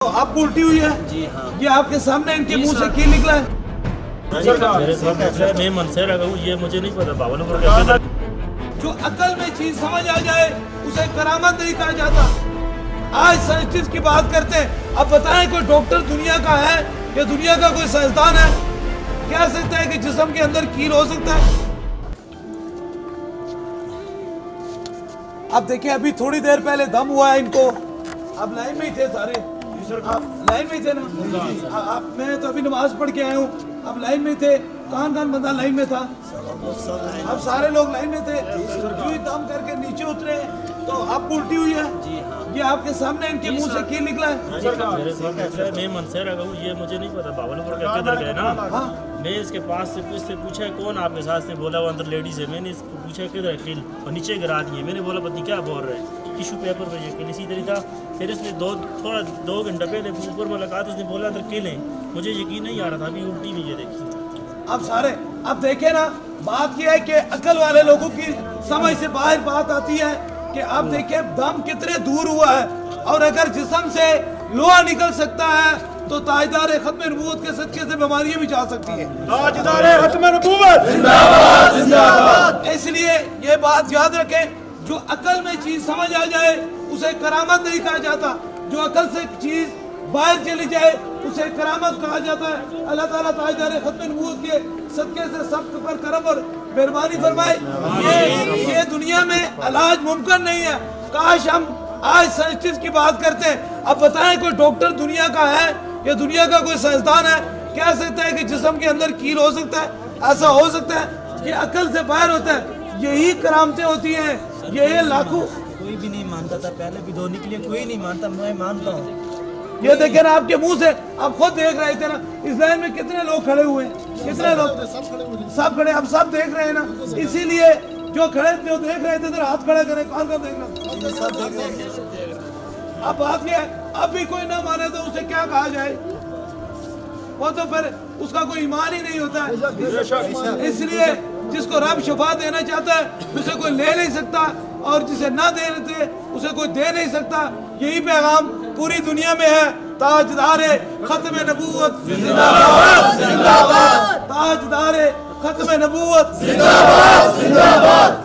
तो आपको उल्टी हुई है जी हाँ। ये आपके सामने इनके मुंह से की निकला है। मेरे साथ मैं मन से लगा हूँ, ये मुझे नहीं पता बावल पर कैसे जो अकल में चीज समझ आ जाए उसे करामत नहीं कहा जाता। आज साइंटिस्ट की बात करते हैं। अब बताएं कोई डॉक्टर दुनिया का है या दुनिया का कोई साइंसदान है कह सकता है कि जिस्म के अंदर कील हो सकता है? अब देखिए अभी थोड़ी देर पहले दम हुआ है इनको। आप लाइन में ही थे सारे, आप लाइन में ही थे ना? आप मैं तो अभी नमाज पढ़ के आया हूँ, आप लाइन में थे। कौन कौन बंदा लाइन में था? अब सारे लोग लाइन में थे। जो दम करके नीचे उतरे तो आपको उल्टी हुई है जी हाँ। ये आपके सामने इनके मुंह से की निकला है। मेरे साथ मैं मन से लगा हूँ, ये मुझे नहीं पता बावल पर किधर गए ना। हाँ मैं इसके पास से पूछा कौन आपके साथ से बोला वो अंदर लेडीज है। मैंने इसको पूछा किधर किल और नीचे गिरा दिए। मैंने बोला पत्नी क्या बोल रहे हैं, टिश्यू पेपर पे ये किल इसी तरह था। फिर इसने थोड़ा 2 घंटे पहले ऊपर मुलाकात उसने बोला अंदर किल है। मुझे यकीन नहीं आ रहा था, अभी उल्टी भी ये देखी। अब सारे अब देखे ना, बात यह है कि अकल वाले लोगों की समझ से बाहर बात आती है कि अब देखिए दम कितने दूर हुआ है। और अगर जिस्म से लोहा निकल सकता है तो ताजदार खत्म नबूवत के सदके से बीमारियां भी जा सकती है। ताजदार खत्म नबूवत जिंदाबाद जिंदाबाद। इसलिए ये बात याद रखें, जो अकल में चीज समझ आ जाए उसे करामत नहीं कहा जाता। जो अकल से चीज बाहर चली जाए उसे करामत कहा जाता है। अल्लाह ताला ताजदार खत्म नबूवत के सदके से सब पर करम और मेहरबानी फरमाए। ये दुनिया में इलाज मुमकिन नहीं है। काश हम आज साइंटिस्ट की बात करते हैं। अब बताएं कोई डॉक्टर दुनिया का है या दुनिया का कोई साइंसदान है कह सकता है कि जिस्म के अंदर कील हो सकता है? ऐसा हो सकता है? ये अकल से बाहर होता है। यही करामतें होती हैं। ये लाखों कोई भी नहीं मानता था, पहले भी धोने के लिए कोई नहीं मानता, मैं मानता हूँ। ये देखे ना आपके मुंह से, आप खुद देख रहे थे ना इस लाइन में कितने लोग खड़े हुए हैं, कितने लोग सब खड़े, अब सब देख रहे हैं ना। इसीलिए जो खड़े जो देख रहे थे इधर हाथ खड़ा करें। कौन कौन देख रहा? अब बात यह है, अब भी कोई ना माने तो उसे क्या कहा जाए? वो तो फिर उसका कोई ईमान ही नहीं होता है। इसलिए जिसको रब शफा देना चाहता है उसे कोई ले नहीं सकता, और जिसे ना दे देते उसे कोई दे नहीं सकता। यही पैगाम पूरी दुनिया में है। ताजदार खत्म नबूवत जिंदाबाद जिंदाबाद। ताजदार खत्म नबूवत जिंदाबाद जिंदाबाद।